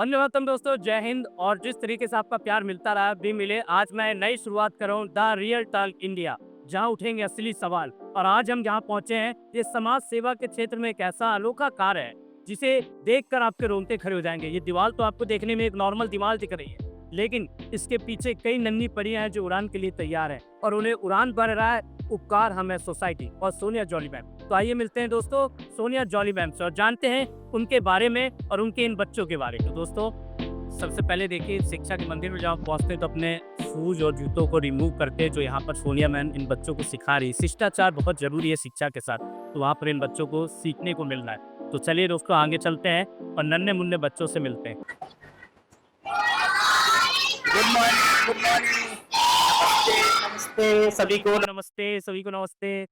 वंदे मातरम दोस्तों, जय हिंद। और जिस तरीके से आपका प्यार मिलता रहा भी मिले, आज मैं नई शुरुआत कर रहा हूँ द रियल टॉक इंडिया, जहाँ उठेंगे असली सवाल। और आज हम जहाँ पहुँचे हैं, ये समाज सेवा के क्षेत्र में एक ऐसा अनोखा कार्य है जिसे देखकर आपके रोंगटे खड़े हो जाएंगे। ये दीवार तो आपको देखने में एक नॉर्मल दीवार दिख रही है, लेकिन इसके पीछे कई नन्ही परियां हैं जो उड़ान के लिए तैयार है, और उन्हें उड़ान भर रहा है उपकार हम है सोसाइटी और सोनिया जॉली मैम। तो आइए मिलते हैं दोस्तों सोनिया जॉली मैम से और जानते हैं उनके बारे में और उनके इन बच्चों के बारे में। तो दोस्तों, सबसे पहले देखिए, शिक्षा के मंदिर में जब आप पहुंचते हैं तो अपने शूज और जूतों को रिमूव करके जो यहाँ पर सोनिया मैम इन बच्चों को सिखा रही है। शिष्टाचार बहुत जरूरी है शिक्षा के साथ, तो वहाँ पर इन बच्चों को सीखने को मिल रहा है। तो चलिए दोस्तों, आगे चलते हैं और नन्हे मुन्ने बच्चों से मिलते हैं। Good morning, good morning. नमस्ते, नमस्ते सभी को। नमस्ते, सभी को नमस्ते।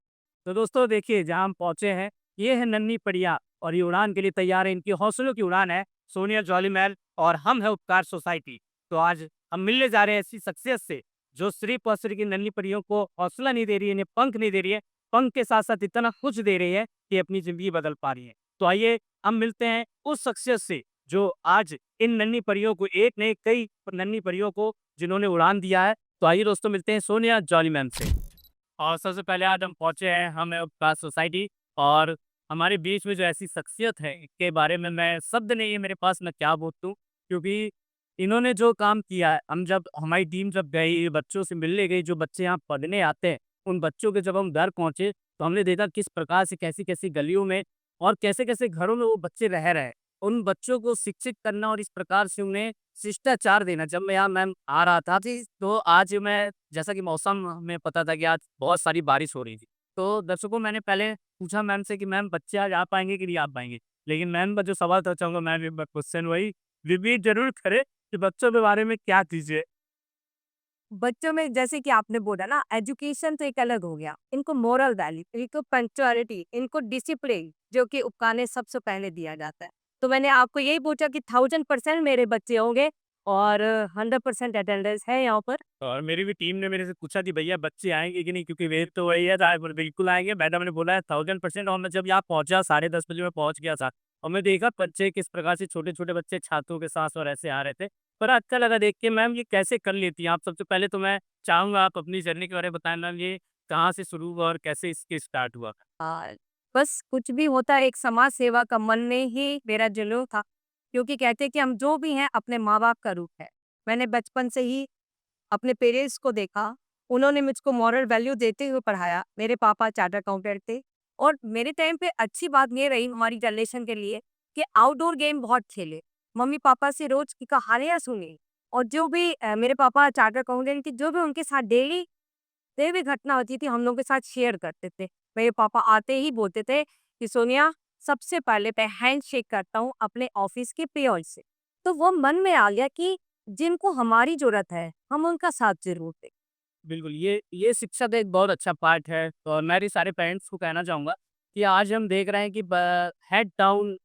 तो दोस्तों देखिए, जहाँ हम पहुंचे हैं, ये है नन्ही परिया और ये उड़ान के लिए तैयार है। इनकी हौसलों की उड़ान है सोनिया जॉली मैल और हम है उपकार सोसाइटी। तो आज हम मिलने जा रहे हैं ऐसी शख्सियत से जो सिर्फ और सिर्फ इन नन्ही परियों को हौसला नहीं दे रही है, इन्हें पंख नहीं दे रही है, पंख के साथ साथ इतना कुछ दे रही है कि अपनी जिंदगी बदल पा रही है। तो आइए हम मिलते हैं उस शख्सियत से जो आज इन नन्ही परियों को, एक नहीं कई नन्ही परियों को जिन्होंने उड़ान दिया है। तो आइए दोस्तों, मिलते हैं सोनिया जॉली मैम से। और सबसे पहले आज हम पहुंचे हैं, हम है उपकार सोसाइटी, और हमारे बीच में जो ऐसी शख्सियत है के बारे में मैं शब्द नहीं है मेरे पास, मैं क्या बोलूँ। क्योंकि इन्होंने जो काम किया है, हम जब हमारी टीम जब गई बच्चों से मिलने गई, जो बच्चे यहाँ पढ़ने आते हैं, उन बच्चों के जब हम घर पहुंचे तो हमने देखा किस प्रकार से कैसी कैसी गलियों में और कैसे कैसे घरों में वो बच्चे रह रहे हैं। उन बच्चों को शिक्षित करना और इस प्रकार से उन्हें शिष्टाचार देना। जब मैं यहाँ मैम आ रहा था जी, तो आज मैं, जैसा कि मौसम में पता था कि आज बहुत सारी बारिश हो रही थी, तो दर्शकों मैंने पहले पूछा मैम से कि मैम बच्चे आज आ पाएंगे कि नहीं आ पाएंगे। लेकिन मैम का जो सवाल था, चाहूंगा मैम एक बार क्वेश्चन वही रिपीट जरूर करे कि बच्चों के बारे में क्या चीजें। बच्चों में जैसे कि आपने बोला ना, एजुकेशन तो एक अलग हो गया। इनको मोरल वैल्यू, इनको पंक्चुअलिटी, इनको डिसिप्लिन जो कि उपकार ने सबसे पहले दिया जाता है। तो मैंने आपको यही पूछा कि 1000% मेरे बच्चे होंगे और 100% अटेंडेंस है यहाँ पर। और मेरी भी टीम ने मेरे से पूछा कि भैया बच्चे आएंगे कि नहीं, क्योंकि वेट तो वही है, बिल्कुल आएंगे। मैडम ने बोला है 1000%। और मैं जब यहाँ पहुंचा 10:30 बजे में पहुंच गया था, और मैं देखा बच्चे किस प्रकार से, छोटे छोटे बच्चे छात्रों के साथ और ऐसे आ रहे थे। पर अच्छा लगा देख के। मैम ये कैसे कर लेती हैं आप? सबसे पहले तो मैं चाहूंगा आप अपनी जर्नी के बारे में बताएं मैम, ये कहाँ से शुरू हुआ और कैसे इसके स्टार्ट हुआ? आ, बस कुछ भी होता है, एक समाज सेवा का मन में ही मेरा जुनून था। क्योंकि कहते हैं कि हम जो भी हैं अपने माँ बाप का रूप है। मैंने बचपन से ही अपने पेरेंट्स को देखा, उन्होंने मुझको मॉरल वैल्यू देते हुए पढ़ाया। मेरे पापा चार्टर्ड अकाउंटेंट थे और मेरे टाइम पे अच्छी बात ये रही हमारी जनरेशन के लिए कि आउटडोर गेम बहुत खेले। मम्मी-पापा से रोज़ की कहानियाँ सुनी और जो भी मेरे पापा चार्टर्ड अकाउंटेंट थे, जो भी उनके साथ डेली कोई भी घटना होती थी, हम लोग के साथ शेयर करते थे। मेरे पापा आते ही बोलते थे कि सोनिया, सबसे पहले मैं हैंडशेक करता हूँ अपने ऑफ़िस के पियोन से। तो वो मन में आ गया कि जिनको हमारी ज़रूरत है, हम उनका साथ ज़रूर दें। बिल्कुल, ये शिक्षा का एक बहुत अच्छा पार्ट है, और मैं भी सारे पेरेंट्स को कहना चाहूँगा कि आज हम देख रहे हैं कि ब हेड डाउन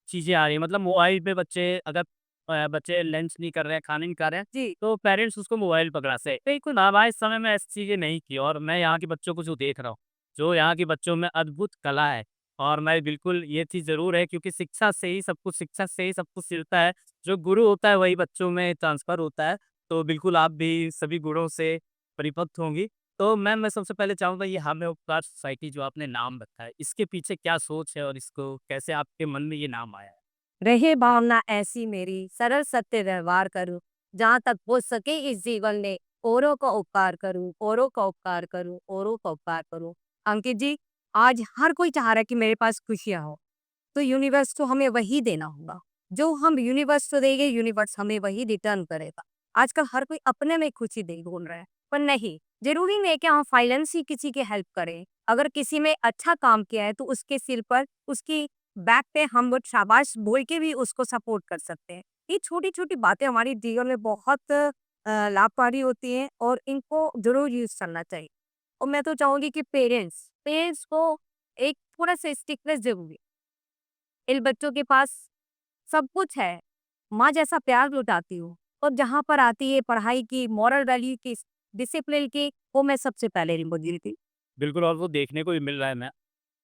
चीज़ें आ रही हैं। मतलब मोबाइल पे बच्चे अगर बच्चे लंच नहीं कर रहे हैं, खाना नहीं खा रहे हैं, जी। तो पेरेंट्स उसको मोबाइल पकड़ा से। बिल्कुल, हमारे समय में ऐसी चीज़ें नहीं की, और मैं यहाँ के बच्चों को जो देख रहा हूँ, जो यहाँ के बच्चों में अद्भुत कला है। और मैं बिल्कुल, ये चीज़ ज़रूर है, क्योंकि शिक्षा से ही सब कुछ, शिक्षा से ही सब कुछ सिलता है। जो गुरु होता है वही बच्चों में ट्रांसफ़र होता है। तो बिल्कुल आप भी सभी गुणों से परिपक्व होंगी। तो मैम, मैं सबसे पहले चाहूँगा, ये हमें उपकार सोसाइटी जो आपने नाम रखा है, इसके पीछे क्या सोच है और इसको कैसे आपके मन में ये नाम आया है? रहे भावना ऐसी मेरी, सरल सत्य व्यवहार करूँ, जहाँ तक हो सके इस जीवन में औरों का उपकार करूँ, औरों का उपकार करूँ, औरों का उपकार करूँ। अंकित जी, आज हर कोई चाह रहा है कि मेरे पास खुशियाँ हो, तो यूनिवर्स को हमें वही देना होगा। जो हम यूनिवर्स को देंगे, यूनिवर्स हमें वही रिटर्न करेगा। आजकल हर कोई अपने में खुशी दे ढूँढ रहा है, पर नहीं, ज़रूरी नहीं कि हम फाइनेंस ही किसी की हेल्प करें। अगर किसी ने अच्छा काम किया है, तो उसके सिर पर, उसकी बैक पे हम वो शाबाश बोल के भी उसको सपोर्ट कर सकते हैं। ये छोटी-छोटी बातें हमारे जीवन में बहुत लाभकारी होती हैं और इनको ज़रूर यूज़ करना चाहिए। और मैं तो चाहूँगी कि पेरेंट्स पेरेंट्स को एक थोड़ा-सा स्ट्रिक्टनेस ज़रूरी है। इन बच्चों के पास सब कुछ है, माँ जैसा प्यार लुटाती हूँ और जहाँ पर आती है पढ़ाई की, मॉरल वैल्यू की, डिसिप्लिन की, वो मैं सबसे पहले इनको देती हूँ। बिल्कुल, और वो देखने को भी मिल रहा है मैम।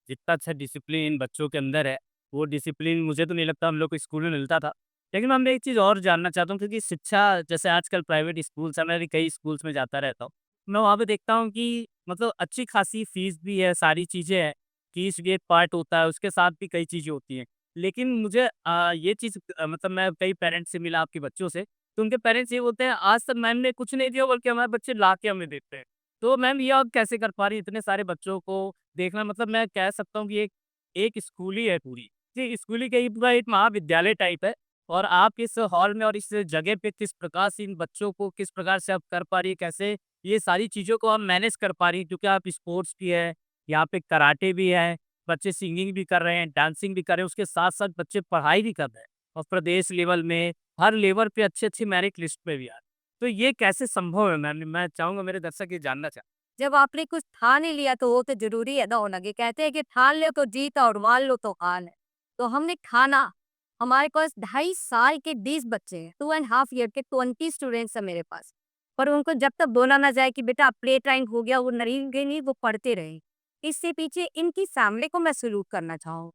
जितना अच्छा डिसिप्लिन बच्चों के अंदर है, वो डिसिप्लिन मुझे तो नहीं लगता हम लोग को स्कूल में मिलता था। लेकिन मैम मैं एक चीज़ और जानना चाहता हूँ क्योंकि शिक्षा जैसे आजकल प्राइवेट स्कूल्स हैं, मैं भी कई स्कूल्स में जाता रहता हूँ। मैं वहाँ पे देखता हूँ कि मतलब अच्छी खासी फीस भी है, सारी चीज़ें हैं, फीस भी एक पार्ट होता है, उसके साथ भी कई चीज़ें होती हैं। लेकिन मुझे ये चीज़ मतलब मैं कई पेरेंट्स से मिला आपके बच्चों से, तो उनके पेरेंट्स ये बोलते हैं आज तक मैम ने कुछ नहीं दिया बल्कि हमारे बच्चे ला के हमें देते हैं। तो मैम ये आप कैसे कर पा रही हैं इतने सारे बच्चों को देखना मतलब मैं कह सकता हूँ कि एक एक स्कूल ही है पूरी। जी, स्कूल ही कहीं पूरा एक महाविद्यालय टाइप है। और आप इस हॉल में और इस जगह पे किस प्रकार से इन बच्चों को किस प्रकार से आप कर पा रही है, कैसे ये सारी चीज़ों को आप मैनेज कर पा रही हैं? क्योंकि आप स्पोर्ट्स भी है, यहाँ पे कराटे भी है, बच्चे सिंगिंग भी कर रहे हैं, डांसिंग भी कर रहे हैं, उसके साथ-साथ बच्चे पढ़ाई भी कर रहे हैं और प्रदेश लेवल में, हर लेवल पे अच्छी-अच्छी मेरिट लिस्ट में भी आ रहे हैं। तो ये कैसे संभव है मैम? मैं चाहूँगा मेरे दर्शक ये जानना चाह जब आपने कुछ ठान ही लिया तो वो तो ज़रूरी है ना होना कि कहते हैं कि ठान लो तो जीत और मान लो तो हार है। तो हमने ठाना, हमारे पास 2.5 साल के 20 बच्चे हैं, 2.5 ईयर के 20 स्टूडेंट्स हैं मेरे पास। पर उनको जब तक बोला ना जाए कि बेटा प्ले टाइम हो गया, वो नरेंगे नहीं, वो पढ़ते रहे। इससे पीछे इनकी फैमिली को मैं सैल्यूट करना चाहूँ।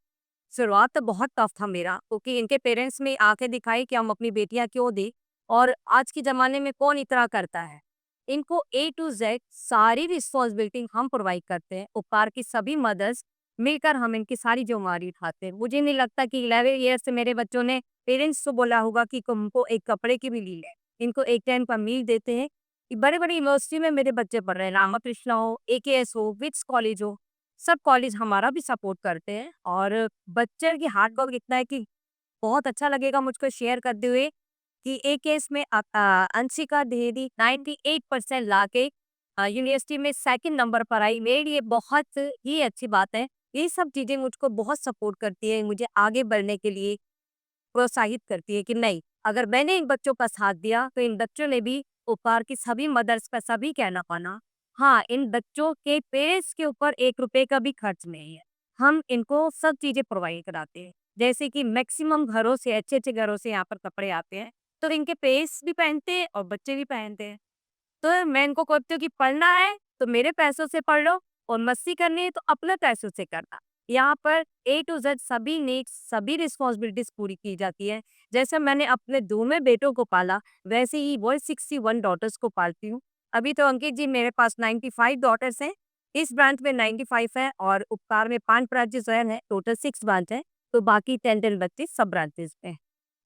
शुरुआत तो बहुत टफ था मेरा क्योंकि इनके पेरेंट्स में आंखें दिखाई कि हम अपनी बेटियां क्यों दें और आज के ज़माने में कौन इतना करता है। इनको ए टू जेड सारी रिस्पॉन्सिबिलिटी हम प्रोवाइड करते हैं। उपकार की सभी मदर्स मिलकर हम इनकी सारी जिम्मेदारी उठाते हैं। मुझे नहीं लगता कि 11 ईयर से मेरे बच्चों ने पेरेंट्स को बोला होगा कि हमको एक कपड़े की भी ली है। इनको एक टाइम का मील देते हैं। बड़े बड़े यूनिवर्सिटी में मेरे बच्चे पढ़ रहे हैं, रामाकृष्णा हो, AKS हो, विट्स कॉलेज हो, सब कॉलेज हमारा भी सपोर्ट करते हैं। और बच्चे की हार्ड वर्क इतना है कि बहुत अच्छा लगेगा मुझको शेयर करते हुए कि एक केस में अंशिका द्विवेदी 98% लाके यूनिवर्सिटी में सेकंड नंबर पर आई। मेरे लिए बहुत ही अच्छी बात है। ये सब चीज़ें मुझको बहुत सपोर्ट करती है, मुझे आगे बढ़ने के लिए प्रोत्साहित करती है कि नहीं, अगर मैंने इन बच्चों का साथ दिया, तो इन बच्चों ने भी उपहार की सभी मदर्स का सभी कहना पाना। हाँ, इन बच्चों के पेरेंट्स के ऊपर 1 रुपए का भी खर्च नहीं है। हम इनको सब चीज़ें प्रोवाइड कराते हैं। जैसे कि मैक्सिमम घरों से, अच्छे-अच्छे घरों से यहाँ पर कपड़े आते हैं, तो इनके पेरेंट्स भी पहनते हैं और बच्चे भी पहनते हैं। तो मैं इनको कहती हूँ कि पढ़ना है तो मेरे पैसों से पढ़ लो और मस्ती करनी है तो अपने पैसों से करना। यहाँ पर ए टू जेड सभी नीड्स, सभी रिस्पॉन्सिबिलिटीज पूरी की जाती है। जैसे मैंने अपने दोनों बेटों को पाला, वैसे ही 161 डॉटर्स को पालती हूँ। अभी तो अंकित जी मेरे पास 95 डॉटर्स हैं। इस ब्रांच में 95 है और उपकार में 5 ब्रांचेस हैं, टोटल 6 ब्रांच है। तो बाकी 10 बच्चे सब ब्रांचेस में हैं।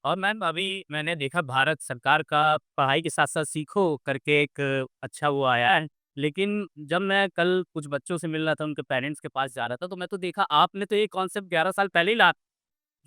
और मैम अभी मैंने देखा भारत सरकार का पढ़ाई के साथ-साथ सीखो करके एक अच्छा वो आया है। लेकिन जब मैं कल कुछ बच्चों से मिल रहा था, उनके पेरेंट्स के पास जा रहा था, तो मैं तो देखा आपने तो ये कॉन्सेप्ट 11 साल पहले ही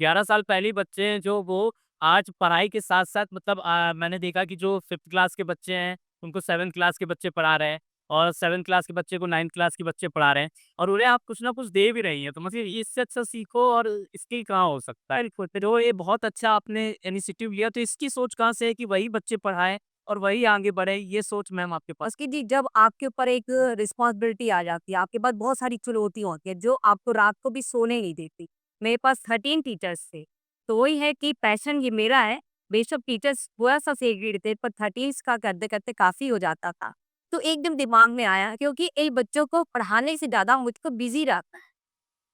11 साल पहले ही बच्चे हैं जो वो आज पढ़ाई के साथ-साथ मतलब मैंने देखा कि जो 5th क्लास के बच्चे हैं, उनको 7th क्लास के बच्चे पढ़ा रहे हैं और 7th क्लास के बच्चे को 9th क्लास के बच्चे पढ़ा रहे हैं और उन्हें आप कुछ ना कुछ दे भी रही हैं। तो मतलब इससे अच्छा सीखो और इसके कहाँ हो सकता है। बिल्कुल, तो ये बहुत अच्छा आपने इनिशिएटिव लिया, तो इसकी सोच कहाँ से है कि वही बच्चे पढ़ाएँ और वही आगे बढ़े, ये सोच मैम आपके पास? उसकी जी जब आपके ऊपर एक रिस्पॉन्सिबिलिटी आ जाती है, आपके पास बहुत सारी चुनौतियाँ होती हैं, जो आपको रात को भी सोने नहीं देती। मेरे पास 13 टीचर्स थे, तो वही है कि पैशन ये मेरा है। बेशक टीचर्स थोड़ा-सा सीख रहे थे, पर 13 का करते-करते काफ़ी हो जाता था। तो एकदम दिमाग में आया क्योंकि इन बच्चों को पढ़ाने से ज़्यादा मुझको बिज़ी रखना है।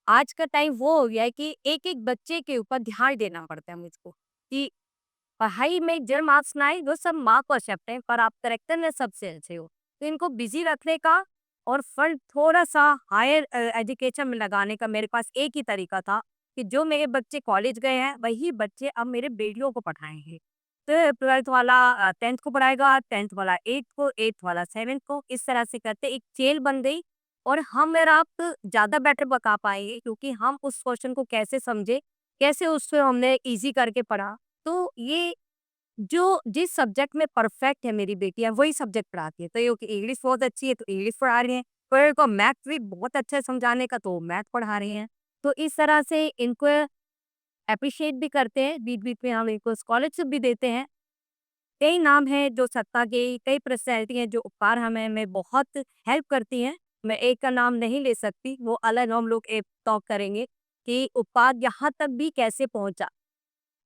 आज का टाइम वो हो गया है कि एक-एक बच्चे के ऊपर ध्यान देना पड़ता है मुझको, कि पढ़ाई में जो मार्क्स ना आए वो सब माँ को एक्सेप्ट है, पर आप कैरेक्टर में सबसे अच्छे हो। तो इनको बिज़ी रखने का और फंड थोड़ा-सा हायर एजुकेशन में लगाने का मेरे पास एक ही तरीका था कि जो मेरे बच्चे कॉलेज गए हैं, वही बच्चे अब मेरे बेटियों को पढ़ाएँगे। तो 12th वाला 10th को पढ़ाएगा, 10th वाला 8th को, 8th वाला 7th को, इस तरह से करते एक चेन बन गई और हम और आप ज़्यादा बेटर बता पाएँगे क्योंकि हम उस क्वेश्चन को कैसे समझे, कैसे उसको हमने ईज़ी करके पढ़ा। तो ये जो जिस सब्जेक्ट में परफेक्ट है मेरी बेटियाँ, वही सब्जेक्ट पढ़ाती है। तो ये कि इंग्लिश बहुत अच्छी है, तो इंग्लिश पढ़ा रही हैं। कोई को मैथ भी बहुत अच्छा है समझाने का, तो मैथ पढ़ा रही हैं। तो इस तरह से इनको एप्रिशिएट भी करते हैं, बीच-बीच में हम इनको स्कॉलरशिप भी देते हैं। कई नाम हैं जो सत्ता के, कई पर्सनैलिटी हैं जो उपहार हमें बहुत हेल्प करती हैं। मैं एक का नाम नहीं ले सकती, वो अलग हम लोग एक टॉक करेंगे कि उपहार यहाँ तक भी कैसे पहुँचा।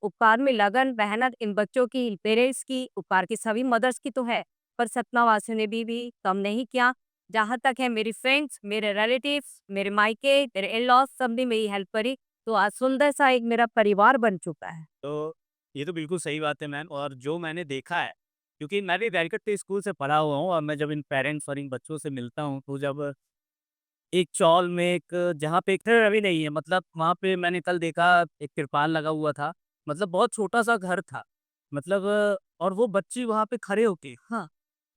उपकार में लगन, मेहनत इन बच्चों की, पेरेंट्स की, उपकार की सभी मदर्स की तो है, पर सतना वासियों ने भी कम नहीं किया। जहाँ तक है मेरी फ्रेंड्स, मेरे रिलेटिव्स, मेरे मायके, मेरे इन-लॉज़ सब ने मेरी हेल्प करी, तो आज सुंदर सा एक मेरा परिवार बन चुका है। तो ये तो बिल्कुल सही बात है मैम और जो मैंने देखा है, क्योंकि मैं भी बैरिकेड स्कूल से पढ़ा हुआ हूँ और मैं जब इन पेरेंट्स और इन बच्चों से मिलता हूँ, तो जब एक चौल में एक जहाँ पे एक घर अभी नहीं है मतलब वहाँ पे मैंने कल देखा एक तिरपाल लगा हुआ था। मतलब बहुत छोटा-सा घर था। मतलब और वो बच्ची वहाँ पे खड़े होके हाँ,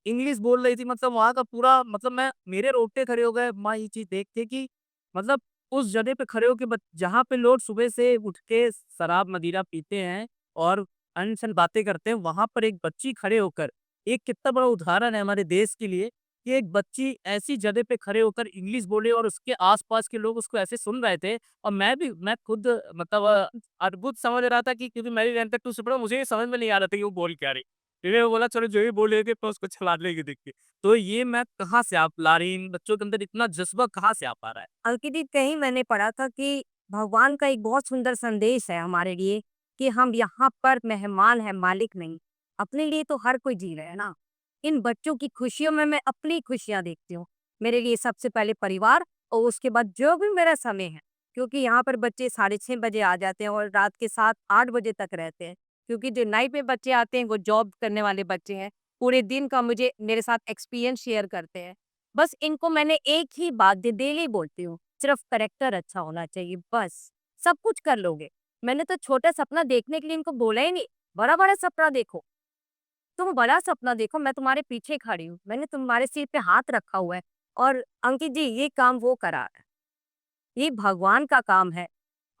इंग्लिश बोल रही थी मतलब वहाँ का पूरा मतलब मैं मेरे रोंगटे खड़े हो गए माँ ये चीज़ देख के कि मतलब उस जगह पे खड़े होके जहाँ पे लोग सुबह से उठ के शराब मदिरा पीते हैं और अनशन बातें करते हैं, वहाँ पर एक बच्ची खड़े होकर एक कितना बड़ा उदाहरण है हमारे देश के लिए कि एक बच्ची ऐसी जगह पे खड़े होकर इंग्लिश बोले और उसके आस-पास के लोग उसको ऐसे सुन रहे थे और मैं खुद मतलब अद्भुत समझ रहा था कि क्योंकि मैं भी 9th तक टू से पढ़ा मुझे ये समझ में नहीं आ रहा था कि वो बोल क्या रही। फिर वो बोला चलो जो भी बोल रहे थे तो उसको चला लेंगे देख के। तो ये मैं कहाँ से आप ला रही इन बच्चों के अंदर इतना जज़्बा कहाँ से आ पा रहा है? अंकित जी, कहीं मैंने पढ़ा था कि भगवान का एक बहुत सुंदर संदेश है हमारे लिए कि हम यहाँ पर मेहमान हैं, मालिक नहीं। अपने लिए तो हर कोई जी रहा है ना। इन बच्चों की खुशियों में मैं अपनी खुशियाँ देखती हूँ। मेरे लिए सबसे पहले परिवार और उसके बाद जो भी मेरा समय है। क्योंकि यहाँ पर बच्चे 6:30 बजे आ जाते हैं और रात के 7-8 बजे तक रहते हैं। क्योंकि जो नाइट में बच्चे आते हैं वो जॉब करने वाले बच्चे हैं। पूरे दिन का मुझे मेरे साथ एक्सपीरियंस शेयर करते हैं। बस इनको मैंने एक ही बात डेली बोलती हूँ, सिर्फ करैक्टर अच्छा होना चाहिए बस, सब कुछ कर लोगे। मैंने तो छोटा सपना देखने के लिए इनको बोला ही नहीं, बड़ा-बड़ा सपना देखो। तुम बड़ा सपना देखो, मैं तुम्हारे पीछे खड़ी हूँ, मैंने तुम्हारे सिर पे हाथ रखा हुआ है और अंकित जी ये काम वो करा है, ये भगवान का काम है।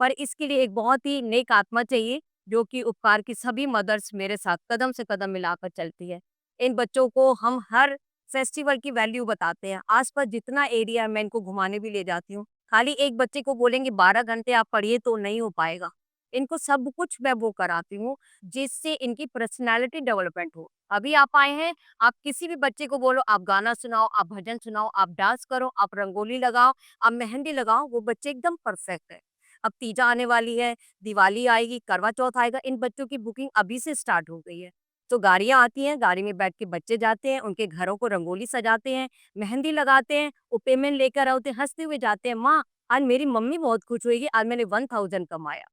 पर इसके लिए एक बहुत ही नेक आत्मा चाहिए, जो कि उपकार की सभी मदर्स मेरे साथ कदम से कदम मिलाकर चलती है। इन बच्चों को हम हर फेस्टिवल की वैल्यू बताते हैं। आस-पास जितना एरिया है मैं इनको घुमाने भी ले जाती हूँ। खाली एक बच्चे को बोलेंगे 12 घंटे आप पढ़िए तो नहीं हो पाएगा। इनको सब कुछ मैं वो कराती हूँ, जिससे इनकी पर्सनैलिटी डेवलपमेंट हो। अभी आप आए हैं, आप किसी भी बच्चे को बोलो आप गाना सुनाओ, आप भजन सुनाओ, आप डांस करो, आप रंगोली लगाओ, आप मेहंदी लगाओ, वो बच्चे एकदम परफेक्ट है। अब तीजा आने वाली है, दिवाली आएगी, करवा चौथ आएगा, इन बच्चों की बुकिंग अभी से स्टार्ट हो गई है। तो गाड़ियाँ आती हैं, गाड़ी में बैठ के बच्चे जाते हैं, उनके घरों को रंगोली सजाते हैं, मेहंदी लगाते हैं, वो पेमेंट लेकर आते हैं, हँसते हुए जाते हैं, "माँ, आज मेरी मम्मी बहुत खुश होएगी, आज मैंने 1000 कमाया।"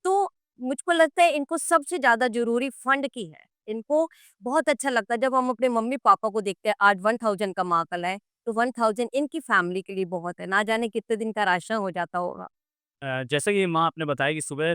तो मुझको लगता है इनको सबसे ज़्यादा ज़रूरी फंड की है। इनको बहुत अच्छा लगता है जब हम अपने मम्मी-पापा को देखते हैं आज 1000 कमा कर लाए, तो 1000 इनकी फैमिली के लिए बहुत है, ना जाने कितने दिन का राशन हो जाता होगा। जैसा कि माँ आपने बताया कि सुबह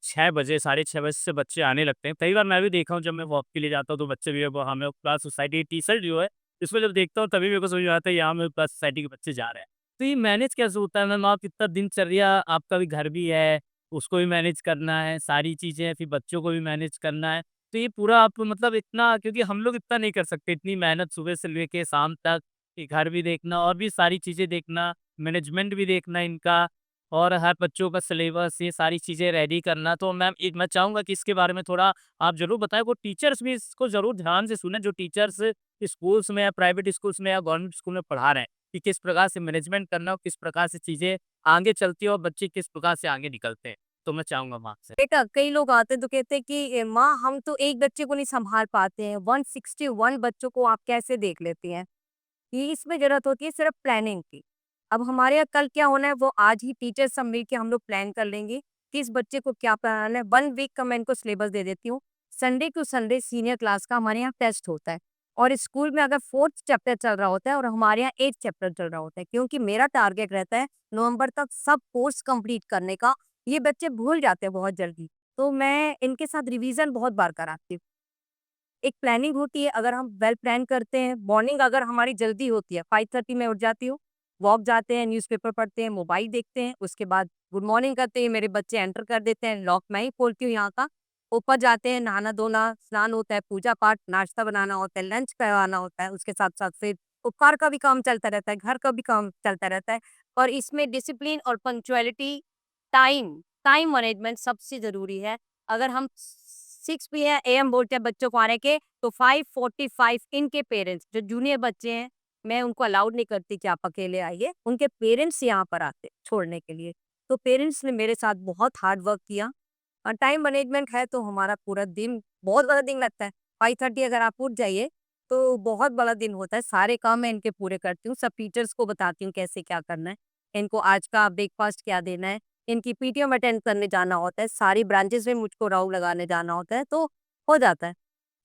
6 बजे, साढ़े 6 बजे से बच्चे आने लगते हैं। कई बार मैं भी देखा हूँ जब मैं वॉक के लिए जाता हूँ तो बच्चे भी है वो हमें क्लास सोसाइटी टी-शर्ट जो है, इसमें जब देखता हूँ तभी मेरे को समझ में आता है यहाँ हमें क्लास सोसाइटी के बच्चे जा रहे हैं। तो ये मैनेज कैसे होता है मैम? आप इतना दिनचर्या आपका भी घर भी है, उसको भी मैनेज करना है, सारी चीज़ें हैं, फिर बच्चों को भी मैनेज करना है। तो ये पूरा आप मतलब इतना क्योंकि हम लोग इतना नहीं कर सकते, इतनी मेहनत सुबह से लेके शाम तक, ये घर भी देखना और भी सारी चीज़ें देखना, मैनेजमेंट भी देखना इनका और हर बच्चों का सिलेबस ये सारी चीज़ें रेडी करना। तो मैम एक मैं चाहूँगा कि इसके बारे में थोड़ा आप ज़रूर बताएँ, वो टीचर्स भी इसको ज़रूर ध्यान से सुनें, जो टीचर्स स्कूल्स में या प्राइवेट स्कूल्स में या गवर्नमेंट स्कूल में पढ़ा रहे हैं, कि किस प्रकार से मैनेजमेंट करना और किस प्रकार से चीज़ें आगे चलती है और बच्चे किस प्रकार से आगे निकलते हैं। तो मैं चाहूँगा माँ आपसे। बेटा कई लोग आते हैं तो कहते हैं कि माँ हम तो एक बच्चे को नहीं संभाल पाते हैं 161 बच्चों को आप कैसे देख लेती हैं। ये इसमें जरूरत होती है सिर्फ प्लानिंग की। अब हमारे यहाँ कल क्या होना है वो आज ही टीचर सब मिल के हम लोग प्लान कर लेंगे कि इस बच्चे को क्या पढ़ाना है। 1 वीक का मैं इनको सिलेबस दे देती हूँ। Sunday to Sunday senior class का हमारे यहाँ टेस्ट होता है और स्कूल में अगर 4th चैप्टर चल रहा होता है और हमारे यहाँ 8th चैप्टर चल रहा होता है, क्योंकि मेरा टारगेट रहता है नवंबर तक सब कोर्स कंप्लीट करने का। ये बच्चे भूल जाते हैं बहुत जल्दी, तो मैं इनके साथ रिवीजन बहुत बार कराती हूँ। एक प्लानिंग होती है, अगर हम वेल प्लान करते हैं, मॉर्निंग अगर हमारी जल्दी होती है, 5:30 में उठ जाती हूँ, वॉक जाते हैं, न्यूज़पेपर पढ़ते हैं, मोबाइल देखते हैं, उसके बाद गुड मॉर्निंग करते ही मेरे बच्चे एंटर कर देते हैं, लॉक मैं ही खोलती हूँ यहाँ का। ऊपर जाते हैं, नहाना-धोना, स्नान होता है, पूजा-पाठ, नाश्ता बनाना होता है, लंच करवाना होता है, उसके साथ-साथ फिर उपकार का भी काम चलता रहता है, घर का भी काम चलता रहता है और इसमें डिसिप्लिन और पंक्चुअलिटी, टाइम टाइम मैनेजमेंट सबसे ज़रूरी है। अगर हम 6 एएम बोलते हैं बच्चों को आने के, तो 5:45 इनके पेरेंट्स जो जूनियर बच्चे हैं, मैं उनको अलाउड नहीं करती कि आप अकेले आइए, उनके पेरेंट्स यहाँ पर आते छोड़ने के लिए। तो पेरेंट्स ने मेरे साथ बहुत हार्ड वर्क किया और टाइम मैनेजमेंट है तो हमारा पूरा दिन बहुत बड़ा दिन लगता है। 5:30 अगर आप उठ जाइए, तो बहुत बड़ा दिन होता है, सारे काम मैं इनके पूरे करती हूँ, सब टीचर्स को बताती हूँ कैसे क्या करना है, इनको आज का ब्रेकफ़ास्ट क्या देना है, इनकी पीटीएम अटेंड करने जाना होता है, सारी ब्रांचेस में मुझको राउंड लगाने जाना होता है, तो हो जाता है,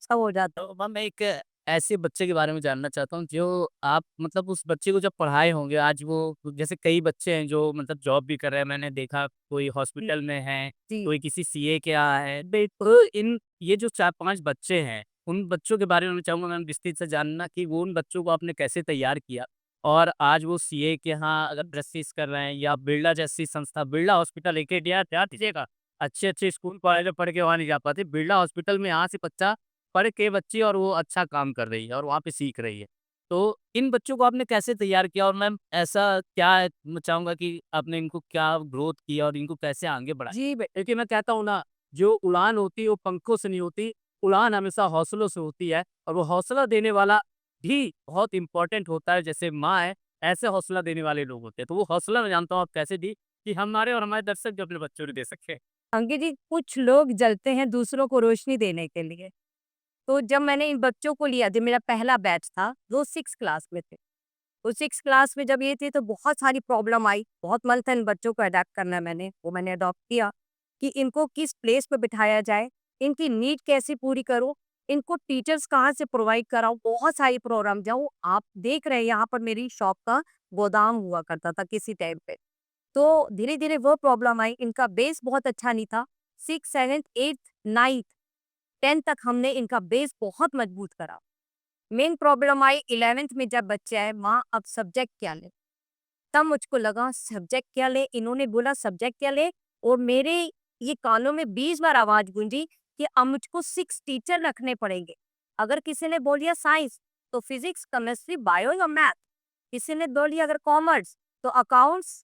सब हो जाता है। तो मैम मैं एक ऐसे बच्चे के बारे में जानना चाहता हूँ जो आप मतलब उस बच्चे को जब पढ़ाए होंगे आज वो जैसे कई बच्चे हैं जो मतलब जॉब भी कर रहे हैं मैंने देखा कोई जी, हॉस्पिटल में है जी। कोई किसी सीए के यहाँ है तो इन ये जो 4-5 बच्चे हैं उन बच्चों के बारे में मैं चाहूंगा मैम विस्तृत से जानना कि वो उन बच्चों को आपने कैसे तैयार किया और आज वो सीए के यहाँ अगर प्रैक्टिस कर रहे हैं या बिरला जैसी संस्था बिरला हॉस्पिटल एक याद दीजिएगा अच्छे अच्छे स्कूल कॉलेज में पढ़ के वहाँ नहीं जा पाते बिरला हॉस्पिटल में यहाँ से बच्चा पढ़ के बच्ची और वो अच्छा काम कर रही है और वहाँ पे सीख रही है। तो इन बच्चों को आपने कैसे तैयार किया और मैम ऐसा क्या है मैं चाहूँगा कि आपने इनको क्या ग्रोथ की और इनको कैसे आगे बढ़ाया? जी, बे क्योंकि मैं कहता हूँ ना, जो उड़ान होती है वो पंखों से नहीं होती, उड़ान हमेशा हौसलों से होती है और वो हौसला देने वाला भी बहुत इम्पोर्टेंट होता है। जैसे माँ है, ऐसे हौसला देने वाले लोग होते हैं। तो वो हौसला मैं जानता हूँ आप कैसे दी कि हमारे और हमारे दर्शक भी अपने बच्चों को दे सकें? अंकित जी, कुछ लोग जलते हैं दूसरों को रोशनी देने के लिए। तो जब मैंने इन बच्चों को लिया, जब मेरा पहला बैच था, वो 6th क्लास में थे। तो 6th क्लास में जब ये थे तो बहुत सारी प्रॉब्लम आई, बहुत मन था इन बच्चों को अडॉप्ट करना मैंने, वो मैंने अडॉप्ट किया कि इनको किस प्लेस पे बिठाया जाए, इनकी नीड कैसे पूरी करूँ, इनको टीचर्स कहाँ से प्रोवाइड कराऊँ, बहुत सारी प्रोग्राम जो आप देख रहे हैं यहाँ पर मेरी शॉप का गोदाम हुआ करता था किसी टाइम पे। तो धीरे-धीरे वो प्रॉब्लम आई, इनका बेस बहुत अच्छा नहीं था। 6th, 7th, 8th, 9th, 10th तक हमने इनका बेस बहुत मजबूत करा। मेन प्रॉब्लम आई 11th में जब बच्चे आए, माँ अब सब्जेक्ट क्या लें? तब मुझको लगा सब्जेक्ट क्या लें? इन्होंने बोला सब्जेक्ट क्या लें? और मेरे ये कानों में 20 बार आवाज़ गूंजी कि अब मुझको 6 टीचर रखने पड़ेंगे। अगर किसी ने बोल दिया साइंस, तो फिज़िक्स, केमिस्ट्री, बायो या मैथ। किसी ने बोल दिया अगर कॉमर्स, तो अकाउंट्स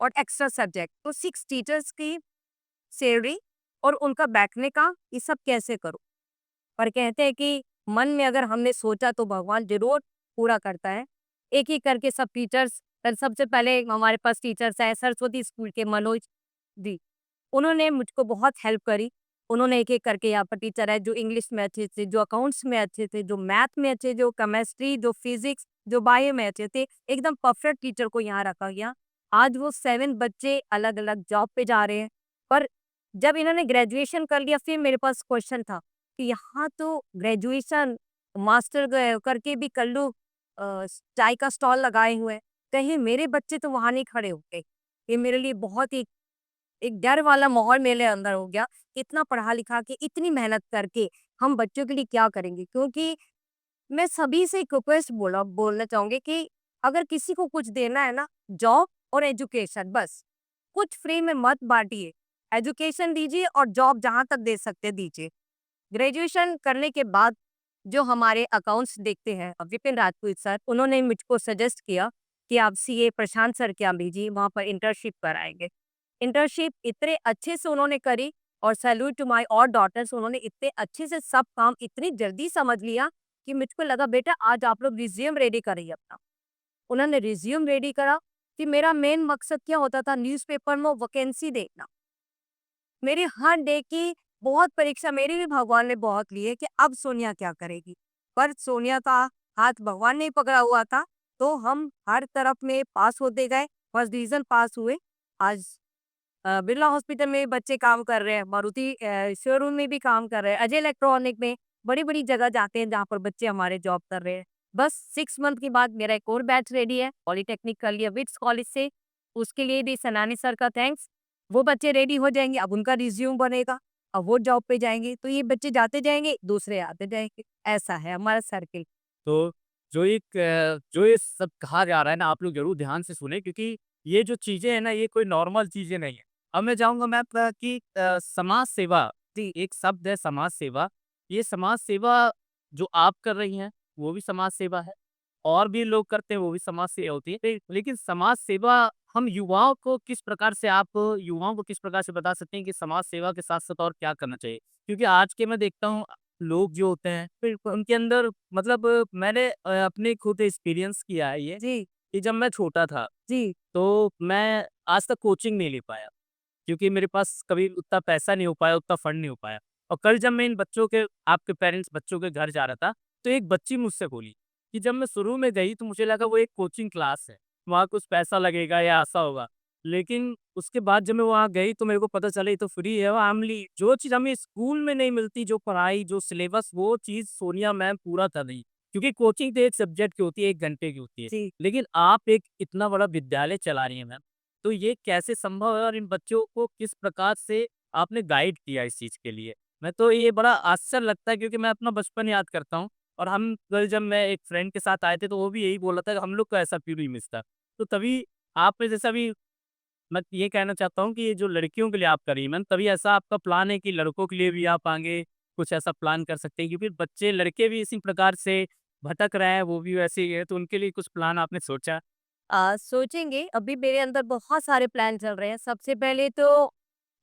और एक्स्ट्रा सब्जेक्ट। तो 6 टीचर्स की सैलरी और उनका बैठने का, ये सब कैसे करूँ? पर कहते हैं कि मन में अगर हमने सोचा तो भगवान ज़रूर पूरा करता है। एक-एक करके सब टीचर्स सबसे पहले हमारे पास टीचर्स आए सरस्वती स्कूल के मनोज जी। उन्होंने मुझको बहुत हेल्प करी। उन्होंने एक-एक करके यहाँ पर टीचर आए जो इंग्लिश में अच्छे थे, जो अकाउंट्स में अच्छे थे, जो मैथ में अच्छे, जो केमिस्ट्री, जो फिज़िक्स, जो बायो में अच्छे थे। एकदम परफेक्ट टीचर को यहाँ रखा गया। आज वो 7 बच्चे अलग-अलग जॉब पे जा रहे हैं। पर जब इन्होंने ग्रेजुएशन कर लिया फिर मेरे पास क्वेश्चन था कि यहाँ तो ग्रेजुएशन, मास्टर करके भी कल्लू चाय का स्टॉल लगाए हुए हैं। कहीं मेरे बच्चे तो वहाँ नहीं खड़े होते। ये मेरे लिए बहुत ही एक डर वाला माहौल मेरे अंदर हो गया। इतना पढ़ा-लिखा के, इतनी मेहनत करके हम बच्चों के लिए क्या करेंगे? क्योंकि मैं सभी से एक रिक्वेस्ट बोलना चाहूँगी कि अगर किसी को कुछ देना है ना, जॉब और एजुकेशन बस। कुछ फ्री में मत बाँटिए। एजुकेशन दीजिए और जॉब जहाँ तक दे सकते हैं दीजिए। ग्रेजुएशन करने के बाद जो हमारे अकाउंट्स देखते हैं विपिन राजपूत सर, उन्होंने मुझको सजेस्ट किया कि आप सीए प्रशांत सर के यहाँ भेजिए, वहाँ पर इंटर्नशिप कराएँगे। इंटर्नशिप इतने अच्छे से उन्होंने करी और salute to my all daughters, उन्होंने इतने अच्छे से सब काम इतनी जल्दी समझ लिया कि मुझको लगा बेटा आज आप लोग रिज़्यूम रेडी करिए अपना। उन्होंने रिज़्यूम रेडी करा कि मेरा मेन मकसद क्या होता था न्यूज़पेपर में वैकेंसी देखना। मेरी हर डे की बहुत परीक्षा मेरी भी भगवान ने बहुत ली है कि अब सोनिया क्या करेगी। पर सोनिया का हाथ भगवान ने ही पकड़ा हुआ था, तो हम हर तरफ में पास होते गए, फर्स्ट डिवीज़न पास हुए। आज बिरला हॉस्पिटल में बच्चे काम कर रहे हैं, मारुति शोरूम में भी काम कर रहे हैं, अजय इलेक्ट्रॉनिक में, बड़ी-बड़ी जगह जाते हैं जहाँ पर बच्चे हमारे जॉब कर रहे हैं। बस 6 मंथ के बाद मेरा एक और बैच रेडी है, पॉलिटेक्निक कर लिया विट्स कॉलेज से, उसके लिए भी सनानी सर का थैंक्स। वो बच्चे रेडी हो जाएँगे, अब उनका रिज़्यूम बनेगा, अब वो जॉब पे जाएँगे, तो ये बच्चे जाते जाएँगे, दूसरे आते जाएँगे, ऐसा है हमारा सर्किल। तो जो ये सब कहा जा रहा है ना आप लोग ज़रूर ध्यान से सुनें क्योंकि ये जो चीज़ें हैं ना ये कोई नॉर्मल चीज़ें नहीं है। अब मैं चाहूँगा मैं आपका कि समाज सेवा जी, एक शब्द है समाज सेवा। ये समाज सेवा जो आप कर रही हैं वो भी समाज सेवा है। और भी लोग करते हैं वो भी समाज सेवा होती है। लेकिन समाज सेवा हम युवाओं को किस प्रकार से आप युवाओं को किस प्रकार से बता सकते हैं कि समाज सेवा के साथ-साथ और क्या करना चाहिए? क्योंकि आज के मैं देखता हूँ लोग जो होते हैं बिल्कुल। उनके अंदर मतलब मैंने अपने खुद एक्सपीरियंस किया है ये, जी, कि जब मैं छोटा था, जी, तो मैं आज तक कोचिंग नहीं ले पाया, क्योंकि मेरे पास कभी उतना पैसा नहीं हो पाया, उतना फंड नहीं हो पाया। और कल जब मैं इन बच्चों के आपके पेरेंट्स बच्चों के घर जा रहा था, तो एक बच्ची मुझसे बोली कि जब मैं शुरू में गई तो मुझे लगा वो एक कोचिंग क्लास है, वहाँ कुछ पैसा लगेगा या ऐसा होगा। लेकिन उसके बाद जब मैं वहाँ गई तो मेरे को पता चला ये तो फ्री है और आमली जो चीज़ हमें स्कूल में नहीं मिलती, जो पढ़ाई, जो सिलेबस, वो चीज़ सोनिया मैम पूरा कर रही। क्योंकि कोचिंग तो 1 सब्जेक्ट की होती है, 1 घंटे की होती है। जी। लेकिन आप एक इतना बड़ा विद्यालय चला रही हैं मैम, तो ये कैसे संभव है और इन बच्चों को किस प्रकार से आपने गाइड किया इस चीज़ के लिए? मैं तो ये बड़ा आश्चर्य लगता है क्योंकि मैं अपना बचपन याद करता हूँ और हम कल जब मैं एक फ्रेंड के साथ आए थे तो वो भी यही बोल रहा था कि हम लोग को ऐसा क्यों नहीं मिलता। तो तभी आपने जैसा भी मैं ये कहना चाहता हूँ कि ये जो लड़कियों के लिए आप कर रही हैं मैम, तभी ऐसा आपका प्लान है कि लड़कों के लिए भी आप आगे कुछ ऐसा प्लान कर सकते हैं क्योंकि बच्चे लड़के भी इसी प्रकार से भटक रहे हैं, वो भी वैसे ही है, तो उनके लिए कुछ प्लान आपने सोचा? सोचेंगे, अभी मेरे अंदर बहुत सारे प्लान चल रहे हैं। सबसे पहले तो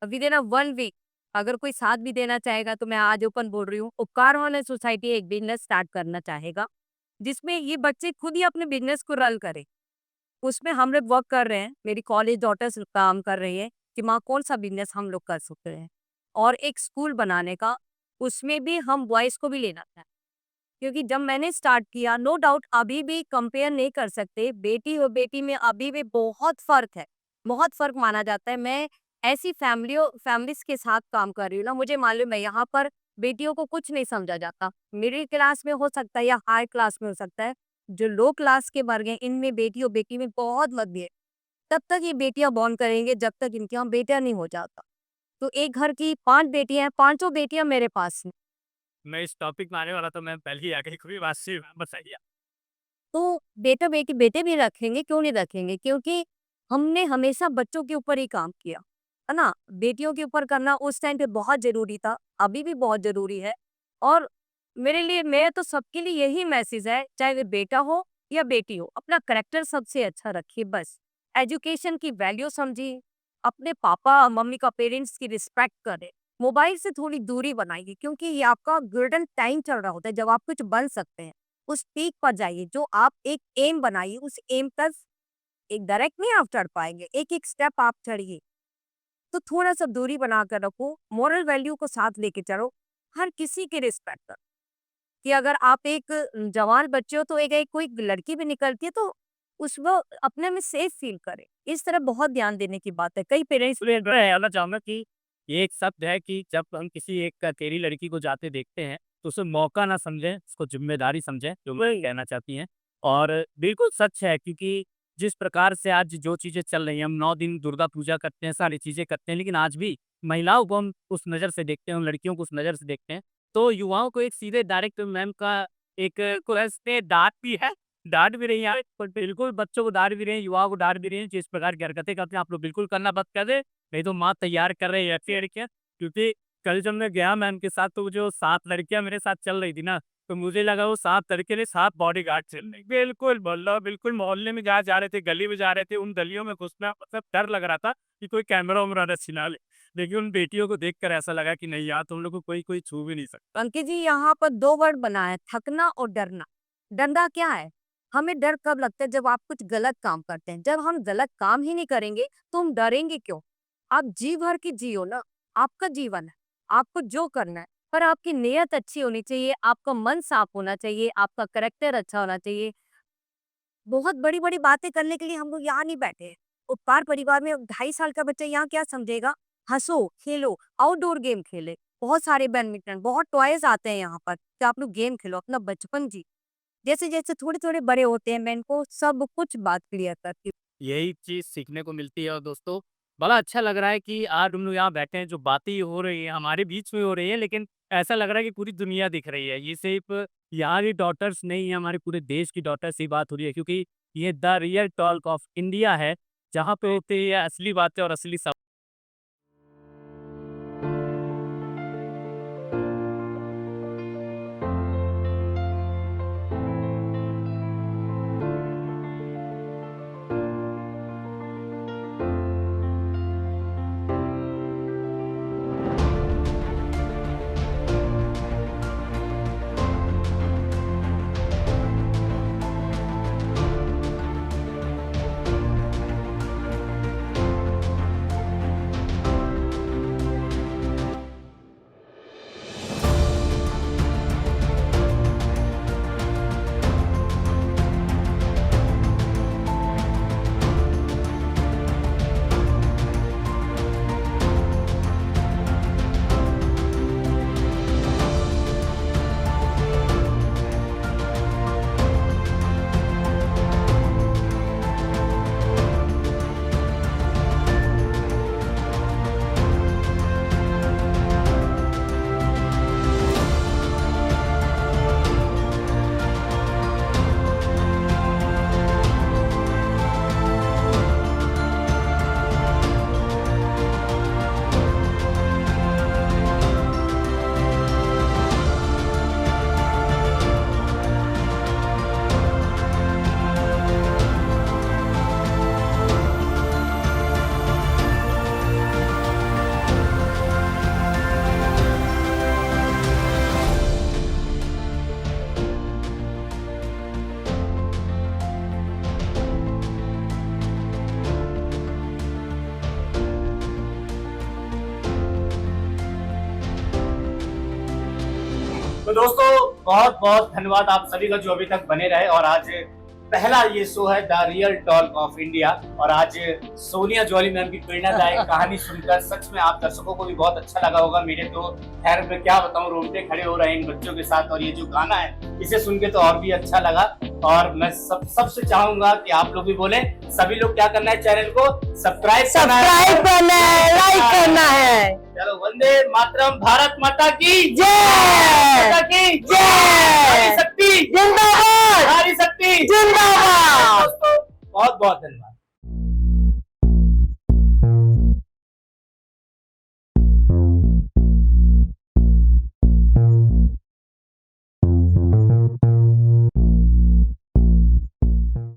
विदिन अ 1 वीक अगर कोई साथ भी देना चाहेगा तो मैं आज ओपन बोल रही हूँ, उपकार होने सोसाइटी एक बिज़नेस स्टार्ट करना चाहेगा, जिसमें ये बच्चे खुद ही अपने बिज़नेस को रन करें। उसमें हम लोग वर्क कर रहे हैं, मेरी कॉलेज डॉटर्स काम कर रही है कि माँ कौन-सा बिज़नेस हम लोग कर सकते हैं और एक स्कूल बनाने का, उसमें भी हम बॉयज़ को भी लेना है। क्योंकि जब मैंने स्टार्ट किया नो डाउट अभी भी कंपेयर नहीं कर सकते, बेटी और बेटी में अभी भी बहुत फ़र्क है, बहुत फ़र्क माना जाता है। मैं ऐसी फैमिलीज़ के साथ काम कर रही हूँ ना, मुझे मालूम है यहाँ पर बेटियों को कुछ नहीं समझा जाता। मिडिल क्लास में हो सकता है या हाई क्लास में हो सकता है, जो लो क्लास के वर्ग हैं इनमें बेटी और बेटी में बहुत मतभेद। तब तक ये बेटियाँ बॉर्न करेंगे जब तक इनके यहाँ बेटा नहीं हो जाता। तो एक घर की 5 बेटियाँ हैं, पाँचों बेटियाँ मेरे पास हैं। मैं इस टॉपिक में आने वाला था मैम, पहले ही आ गई, कोई बात नहीं मैम, बताइए आप। तो बेटा-बेटी बेटे भी रखेंगे, क्यों नहीं रखेंगे? क्योंकि हमने हमेशा बच्चों के ऊपर ही काम किया, है ना? बेटियों के ऊपर करना उस टाइम पे बहुत ज़रूरी था, अभी भी बहुत ज़रूरी है और मेरा तो सबके लिए यही मैसेज है, चाहे वो बेटा हो या बेटी हो, अपना करैक्टर सबसे अच्छा रखिए बस। एजुकेशन की वैल्यू समझिए, अपने पापा-मम्मी का पेरेंट्स की रिस्पेक्ट करें, मोबाइल से थोड़ी दूरी बनाइए क्योंकि ये आपका गोल्डन टाइम चल रहा होता है, जब आप कुछ बन सकते हैं। उस पीक पर जाइए, जो आप एक एम बनाइए, उस एम तक एक डायरेक्ट नहीं आप चढ़ पाएँगे, एक-एक स्टेप आप चढ़िए। तो थोड़ा-सा दूरी बनाकर रखो, मॉरल वैल्यू को साथ लेके चलो, हर किसी की रिस्पेक्ट करो, कि अगर आप एक जवान बच्चे हो तो एक एक कोई लड़की भी निकलती है तो उसको अपने में सेफ फील करे। इस तरह बहुत ध्यान देने की बात है। कई पेरेंट्स इसलिए मैं कहना चाहूँगा कि ये एक शब्द है कि जब हम किसी एक अकेली लड़की को जाते देखते हैं, तो उसे मौका ना समझें, उसको ज़िम्मेदारी समझें, जो वही कहना चाहती हैं। और बिल्कुल सच है क्योंकि जिस प्रकार से आज जो चीज़ें चल रही हैं, हम 9 दिन दुर्गा पूजा करते हैं, सारी चीज़ें करते हैं, लेकिन आज भी महिलाओं को हम उस नज़र से देखते हैं, उन लड़कियों को उस नज़र से देखते हैं। तो युवाओं को एक सीधे डायरेक्ट मैम का एक को ऐसे डाँट भी है, डाँट भी रही हैं, पर बिल्कुल बच्चों को डाँट भी रही हैं, युवाओं को डाँट भी रही हैं, जिस प्रकार की हरकतें करते हैं, आप लोग बिल्कुल करना बंद कर दें। नहीं तो माँ तैयार कर रही है ऐसी लड़कियाँ, क्योंकि कल जब मैं गया मैम के साथ तो वो जो 7 लड़कियाँ मेरे साथ चल रही थी ना, तो मुझे लगा वो 7 लड़के नहीं 7 बॉडीगार्ड चल रहे। बिल्कुल बोला बिल्कुल मोहल्ले में जहाँ जा रहे थे, गली में जा रहे थे, उन गलियों में घुसना मतलब डर लग रहा था कि कोई कैमरा-वैमरा ना छिना ले। लेकिन उन बेटियों को देखकर ऐसा लगा कि नहीं यार तुम लोग को कोई छू भी नहीं सकता। अंकित जी यहाँ पर 2 वर्ड बना है, थकना और डरना। डरना क्या है? हमें डर कब लगता है जब आप कुछ गलत काम करते हैं। जब हम गलत काम ही नहीं करेंगे तो हम डरेंगे क्यों? आप जी भर के जियो ना, आपका जीवन है, आपको जो करना है, पर आपकी नीयत अच्छी होनी चाहिए, आपका मन साफ होना चाहिए, आपका करैक्टर अच्छा होना चाहिए। बहुत बड़ी-बड़ी बातें करने के लिए हम लोग यहाँ नहीं बैठे हैं। उपकार परिवार में 2.5 साल का बच्चा यहाँ क्या समझेगा? हँसो, खेलो, आउटडोर गेम खेले। बहुत सारे बैडमिंटन, बहुत टॉयज़ आते हैं यहाँ पर कि आप लोग गेम खेलो, अपना बचपन जी। जैसे-जैसे थोड़े-थोड़े बड़े होते हैं, मैं इनको सब कुछ बात क्लियर करती हूँ। यही चीज़ सीखने को मिलती है और दोस्तों बड़ा अच्छा लग रहा है कि आज हम लोग यहाँ बैठे हैं, जो बातें हो रही हैं हमारे बीच में हो रही हैं, लेकिन ऐसा लग रहा है कि पूरी दुनिया दिख रही है। ये सिर्फ़ यहाँ की डॉटर्स नहीं है, हमारे पूरे देश की डॉटर्स से बात हो रही है क्योंकि ये the real talk of India है, जहाँ पे होती है असली बातें और असली स दोस्तों बहुत बहुत धन्यवाद आप सभी का जो अभी तक बने रहे। और आज पहला ये शो है the real talk of India, और आज सोनिया जॉली मैम की प्रेरणादायक कहानी सुनकर सच में आप दर्शकों को भी बहुत अच्छा लगा होगा। मेरे तो खैर मैं क्या बताऊं, रोंगटे खड़े हो रहे हैं इन बच्चों के साथ, और ये जो गाना है इसे सुन के तो और भी अच्छा लगा। और मैं सबसे चाहूंगा कि आप लोग भी बोले, सभी लोग क्या करना है, चैनल को सब्सक्राइब करना है, लाइक करना है। चलो वंदे मातरम, भारत माता की जय माता की जय नारी शक्ति जिंदाबाद नारी शक्ति जिंदाबाद। दोस्तों बहुत बहुत धन्यवाद।